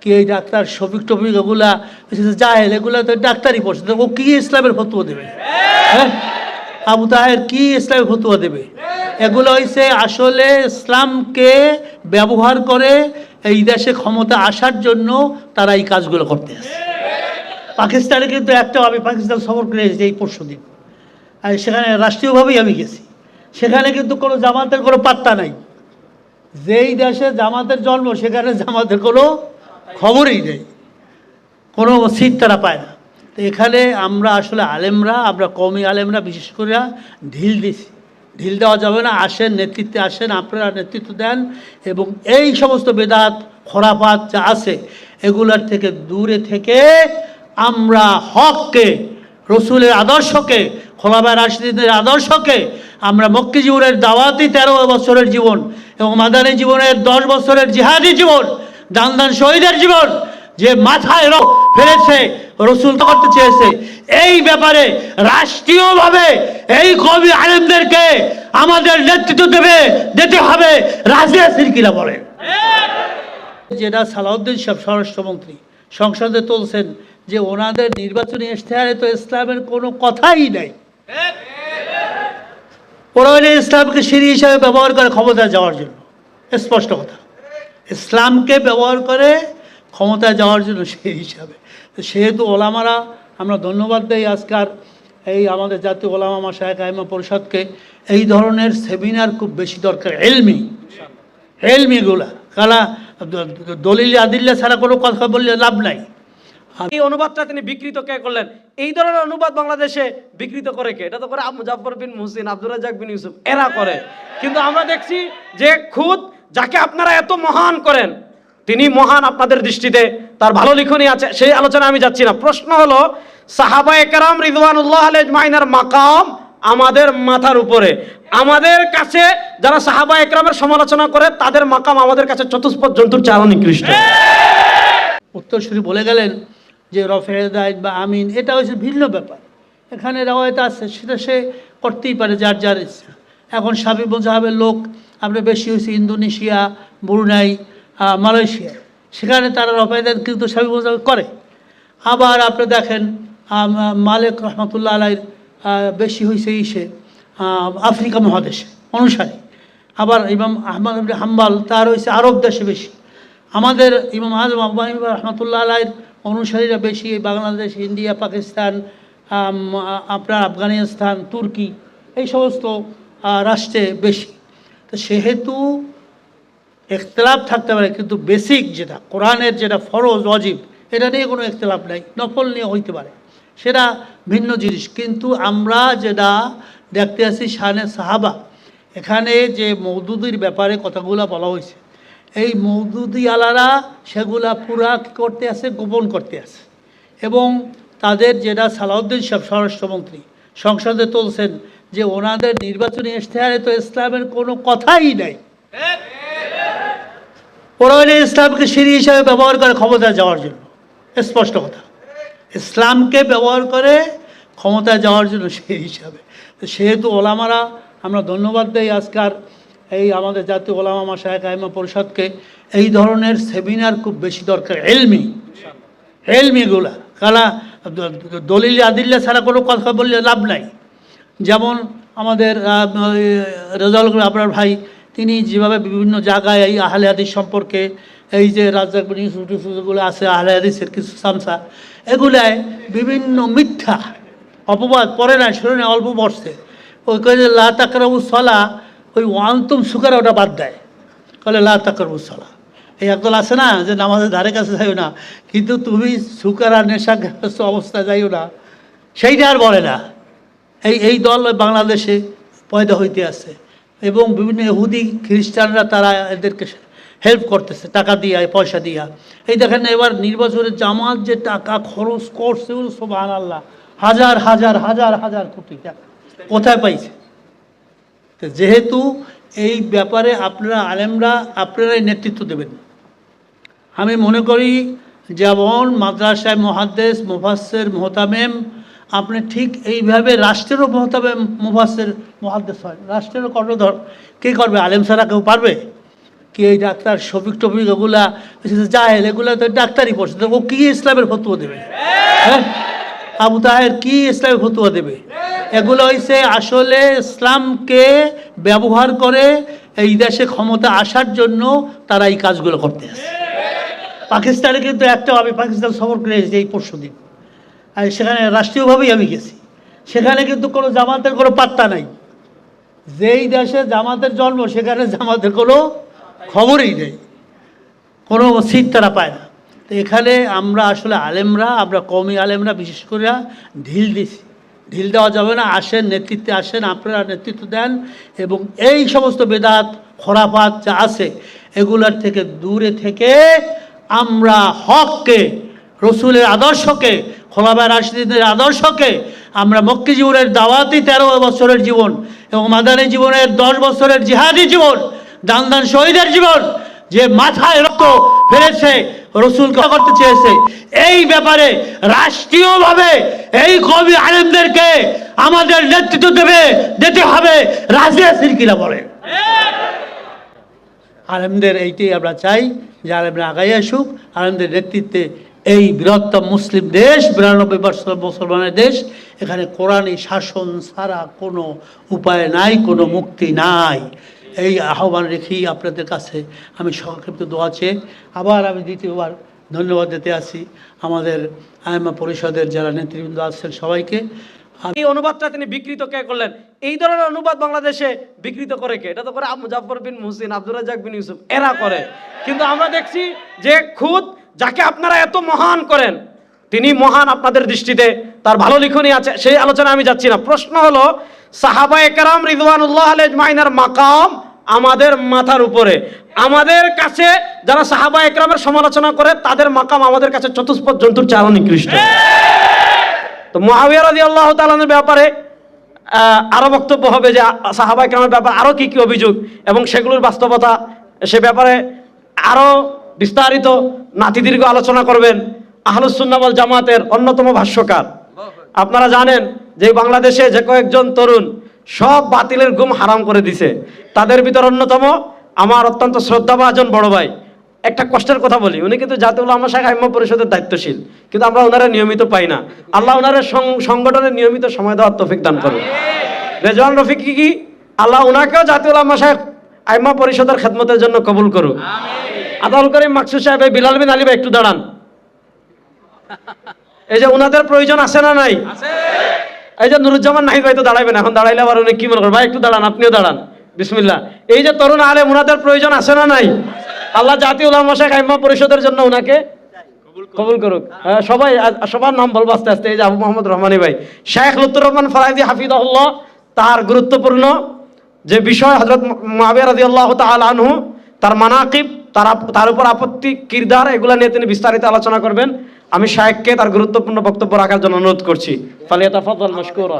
কি এই ডাক্তার শফিক টফিক এগুলা জাহেল, এগুলা তো ডাক্তারই পড়ছে, ও কি ইসলামের ফতোয়া দেবে? হ্যাঁ, আবু তাহের কি ইসলামের ফতোয়া দেবে? এগুলো হয়েছে আসলে ইসলামকে ব্যবহার করে এই দেশে ক্ষমতা আসার জন্য তারা এই কাজগুলো করতে আসে। পাকিস্তানে কিন্তু আমি পাকিস্তান সফর করে এসেছি এই পরশুদিন, আর সেখানে রাষ্ট্রীয়ভাবেই আমি গেছি। সেখানে কিন্তু কোনো জামাতের কোনো পাত্তা নাই। যেই দেশে জামাতের জন্ম সেখানে জামাতের কোনো খবরই নেই, কোনো সিট তারা পায় না। তো এখানে আমরা আসলে আলেমরা, আমরা কওমি আলেমরা বিশেষ করে ঢিল দিছি। ঢিল দেওয়া যাবে না, আসেন নেতৃত্বে আসেন, আপনারা নেতৃত্ব দেন এবং এই সমস্ত বেদাত খোরাফাত যা আছে এগুলার থেকে দূরে থেকে আমরা হককে, রসুলের আদর্শকে, খোলাফায়ে রাশিদিনের আদর্শকে, আমরা মক্কি জীবনের দাওয়াতি 13 বছরের জীবন এবং মাদানী জীবনের 10 বছরের জিহাদি জীবন, দান শহীদের জীবন যে মাথায় ফেলেছে রসুল করতে চেয়েছে, এই ব্যাপারে রাষ্ট্রীয়ভাবে এই কওমি আলেমদেরকে আমাদের নেতৃত্ব দিতে হবে। রাজিয়া সিরকিরা বলেন, যেটা সালাউদ্দিন সাহেব স্বরাষ্ট্রমন্ত্রী সংসদে তুলছেন যে ওনাদের নির্বাচনী ইশতেহারে তো ইসলামের কোনো কথাই নাই। ওরা ইসলামকে সিঁড়ি হিসাবে ব্যবহার করে ক্ষমতায় যাওয়ার জন্য, স্পষ্ট কথা, ইসলামকে ব্যবহার করে ক্ষমতায় যাওয়ার জন্য সেই হিসাবে। সেহেতু ওলামারা আমরা ধন্যবাদ দেই আজকার এই আমাদের জাতীয় ওলামা মাশায়েখ আইম্মা পরিষদকে। এই ধরনের সেমিনার খুব বেশি দরকার, এলমিগুলা, কারণ দলিল আদিল্লা ছাড়া কোনো কথা বললে লাভ নাই। এই অনুবাদটা তিনি বিকৃত কে করলেন? এই ধরনের অনুবাদ বাংলাদেশে বিকৃত করে কে? এটা তো করে মুজাফফর বিন মুহসিন, আব্দুর রাজ্জাক বিন ইউসুফ, এরা করে। কিন্তু আমরা দেখছি যে খুদ যাকে আপনারা এত মহান করেন তিনি মহান আপনাদের দৃষ্টিতে, তার ভালো লিখনই আছে, সেই আলোচনা আমি যাচ্ছি না। প্রশ্ন হলো সাহাবায়ে কেরাম রিদওয়ানুল্লাহ আলাইহিম আজমাইনের মাকাম আমাদের মাথার উপরে। আমাদের কাছে যারা সাহাবায়ে কেরামের সমালোচনা করে তাদের মাকাম আমাদের কাছে চতুষ্পদ জন্তুর চেয়ে নিকৃষ্ট। উত্তরসূরি বলে গেলেন যে রফে দায়িত বা আমিন, এটা হচ্ছে ভিন্ন ব্যাপার। এখানে রাওয়ায়াত আছে, সেটা সে করতেই পারে যার যার ইচ্ছা। এখন শাফি মুজাহাবের লোক আমরা বেশি হয়েছি ইন্দোনেশিয়া, ব্রুনাই, মালয়েশিয়া, সেখানে তারা রফে দায়িত কিন্তু শাফি মুজাহাব করে। আবার আপনি দেখেন মালিক রহমতুল্লাহ আলাইর বেশি হয়েছে আফ্রিকা মহাদেশে অনুসারী। আবার ইমাম আহমদ ইবনে হাম্বল তার হয়েছে আরব দেশে বেশি। আমাদের ইমাম আজম রহমতুল্লাহ আলাইর অনুসারীরা বেশি বাংলাদেশ, ইন্ডিয়া, পাকিস্তান, আপনার আফগানিস্তান, তুর্কি, এই সমস্ত রাষ্ট্রে বেশি। তো সেহেতু ইখতিলাফ থাকতে পারে, কিন্তু বেসিক যেটা কোরআনের যেটা ফরজ ওয়াজিব এটা নিয়ে কোনো ইখতিলাফ নাই। নফল নিয়ে হইতে পারে, সেটা ভিন্ন জিনিস। কিন্তু আমরা যেটা দেখতে আসি শানে সাহাবা, এখানে যে মওদুদির ব্যাপারে কথাগুলো বলা হয়েছে, এই মওদুদি আলারা সেগুলা পুরা করতে আছে, গোপন করতে আছে। এবং তাদের যেটা সালাউদ্দিন সাহেব স্বরাষ্ট্রমন্ত্রী সংসদে তুলছেন যে ওনাদের নির্বাচনী ইশতেহারে তো ইসলামের কোনো কথাই নাই। ওরা ইসলামকে সিঁড়ি হিসাবে ব্যবহার করে ক্ষমতায় যাওয়ার জন্য, স্পষ্ট কথা, ইসলামকে ব্যবহার করে ক্ষমতায় যাওয়ার জন্য সেই হিসাবে। তো সেহেতু ওলামারা আমরা ধন্যবাদ দেই আজকার এই আমাদের জাতীয় ওলামা মাশায়েখ আইম্মা পরিষদকে। এই ধরনের সেমিনার খুব বেশি দরকার, এলমিগুলা, কারণ দলিল আদিল্লা ছাড়া কোনো কথা বললে লাভ নাই। যেমন আমাদের রেজাউল আপনার ভাই, তিনি যেভাবে বিভিন্ন জায়গায় এই আহলে হাদিস সম্পর্কে, এই যে রাজ্জাক বিন ইউসুফগুলো আছে আহলে হাদিসের কিছু সামসা, এগুলায় বিভিন্ন মিথ্যা অপবাদ পড়ে না, শুনে না, অল্প পড়ছে। ওই কে লা তাকরাবু সলা, ওই ওয়ান্তুম সুকার ওটা বাদ দেয়, বলে লা তাকরাবু সলা। এই একদল আছে না যে নামাজের ধারে কাছে যাইও না, কিন্তু তুমি সুকার আর নেশাগ্রস্ত অবস্থায় যাইও না, সেইটা আর বলে না। এই দল বাংলাদেশে পয়দা হইতে আছে এবং বিভিন্ন ইহুদি খ্রিস্টানরা তারা এদেরকে হেল্প করতেছে টাকা দিয়া, পয়সা দিয়া। এই দেখেন এবার নির্বাচনের জামাত যে টাকা খরচ করছে, সুবহানাল্লাহ, হাজার হাজার হাজার হাজার কোটি টাকা কোথায় পাইছে? তো যেহেতু এই ব্যাপারে আপনারা আলেমরা আপনারাই নেতৃত্ব দেবেন। আমি মনে করি যেমন মাদ্রাসায় মুহাদ্দিস, মুফাসসির, মুহতামেম, আপনি ঠিক এইভাবে রাষ্ট্রেরও মুহতামেম, মুফাসসির, মুহাদ্দিস হয়। রাষ্ট্রেরও কর্ণধর কে করবে? আলেম ছাড়া কেউ পারবে? কি এই ডাক্তার শফিক টফিক এগুলা জাহেল, এগুলা তো ডাক্তারি পড়ছে, তো ও কি ইসলামের ফতোয়া দেবে? হ্যাঁ, আবু তাহের কি ইসলামের ফতোয়া দেবে? এগুলো হইছে আসলে ইসলামকে ব্যবহার করে এই দেশে ক্ষমতা আসার জন্য তারা এই কাজগুলো করতে আসে। পাকিস্তানে কিন্তু একটাও, আমি পাকিস্তান সফর করে এসেছি এই পরশুদিন, আর সেখানে রাষ্ট্রীয়ভাবেই আমি গেছি। সেখানে কিন্তু কোনো জামাতের কোনো পাত্তা নাই। যেই দেশে জামাতের জন্ম সেখানে জামাতের কোনো খবরই নেই, কোনো সিট তারা পায় না। তো এখানে আমরা আসলে আলেমরা, আমরা কওমি আলেমরা বিশেষ করে ঢিল দিছি। ঢিল দেওয়া যাবে না, আসেন নেতৃত্বে আসেন, আপনারা নেতৃত্ব দেন এবং এই সমস্ত বেদাত খোরাফাত যা আছে এগুলার থেকে দূরে থেকে আমরা হককে, রসুলের আদর্শকে, খোলাফায়ে রাশিদিনের আদর্শকে, আমরা মক্কি জীবনের দাওয়াতি 13 বছরের জীবন এবং মাদানী জীবনের 10 বছরের জিহাদি জীবন, দান শহীদের জীবন, যে মাথায় রক্ত ফেলেছে রসুলকে করতে চেয়েছে, এই ব্যাপারে রাষ্ট্রীয়ভাবে এই কওমি আলেমদেরকে আমাদের নেতৃত্ব দিতে হবে। রাজিয়া সিরকিরা বলে আলেমদের এইটাই আমরা চাই যে আলেমরা আগাই আসুক, আলেমদের নেতৃত্বে এই বৃহত্তম মুসলিম দেশ, 92% মুসলমানের দেশ, এখানে কোরআনী শাসন ছাড়া কোনো উপায় নাই, কোনো মুক্তি নাই। এই আহ্বান রেখেই আপনাদের কাছে আমি সংক্ষিপ্ত দোয়া চেয়ে আবার আমি দ্বিতীয়বার ধন্যবাদ দিতে আসি আমাদের আইমা পরিষদের যারা নেতৃবৃন্দ আছেন সবাইকে। এই অনুবাদটা তিনি বিকৃত কে করলেন? এই ধরনের অনুবাদ বাংলাদেশে বিকৃত করে কে? এটা তো করে মুজাফফর বিন মুহসিন, আব্দুর রাজ্জাক বিন ইউসুফ, এরা করে। কিন্তু আমরা দেখছি যে খুদ যাকে আপনারা এত মহান করেন তিনি মহান আপনাদের দৃষ্টিতে, তার ভালো লিখনই আছে, সেই আলোচনা আমি যাচ্ছি না। প্রশ্ন হলো সাহাবায়ে কেরাম রিদওয়ানুল্লাহ আলাইহিম আজমাইনের মাকাম আমাদের মাথার উপরে। আমাদের কাছে যারা সাহাবায়ে কেরামের সমালোচনা করে তাদের মাকাম আমাদের কাছে চতুষ্পদ জন্তুর চেয়ে আরো নিকৃষ্ট। তো মুআবিয়া রাদিয়াল্লাহু তাআলার ব্যাপারে আরো বক্তব্য হবে যে সাহাবায়ে কেরামের ব্যাপারে আরো কি কি অভিযোগ এবং সেগুলোর বাস্তবতা, সে ব্যাপারে আরো বিস্তারিত নাতিদীর্ঘ আলোচনা করবেন আহলুস সুন্নাহ ওয়াল জামাতের অন্যতম ভাষ্যকার। আপনারা জানেন যে বাংলাদেশে যে কয়েকজন তরুণ সব বাতিলের গুম হারাম করে দিছে, তাদের ভিতর অন্যতম আমার অত্যন্ত শ্রদ্ধাভাজন বড় ভাই। একটা কষ্টের কথা বলি, উনি কিন্তু জাতীয় উলামা শাখা আইম্মা পরিষদের দায়িত্বশীল, কিন্তু আমরা ওনারা নিয়মিত পাই না। আল্লাহ ওনার সংগঠনে নিয়মিত সময় দেওয়ার তৌফিক দান করুন। রেজওয়ান রফিক কি আল্লাহ ওনাকেও জাতীয় উলামা শাখা আইম্মা পরিষদের খেদমতের জন্য কবুল করুন। আদাল করিম মাকসুদ সাহেব, বিলাল বিন আলী ভাই একটু দাঁড়ান। এই যে ওনাদের প্রয়োজন আছে না নাই? এই যে নুরুজ্জামান নাহিদ ভাই তো দাঁড়াবেন, এখন দাঁড়াইলে আবার উনি কি মনে করেন? ভাই একটু দাঁড়ান, আপনিও দাঁড়ান, বিসমিল্লাহ। এই যে তরুণ আলেম, ওনাদের প্রয়োজন আছে না নাই? আল্লাহ জাতীয় উলামা শাখা আইম্মা পরিষদের জন্য ওনাকে কবুল করুক। সবাই, সবার নাম বলবো আস্তে আস্তে। এই যে আবু মোহাম্মদ রহমানী ভাই, শেখ লুৎফুর রহমান ফরাইদি হাফিজাহুল্লাহ, তার গুরুত্বপূর্ণ যে বিষয় হযরত মুআবিয়া রাদিয়াল্লাহু তাআলা আনহু, তার মানাকিব, তার উপর আপত্তি কিরদার, এগুলা নিয়ে তিনি বিস্তারিত আলোচনা করবেন। আমি শায়েখকে তার গুরুত্বপূর্ণ বক্তব্য রাখার জন্য অনুরোধ করছি। ফালিয়াতাফাদ্দাল মাশকুরা।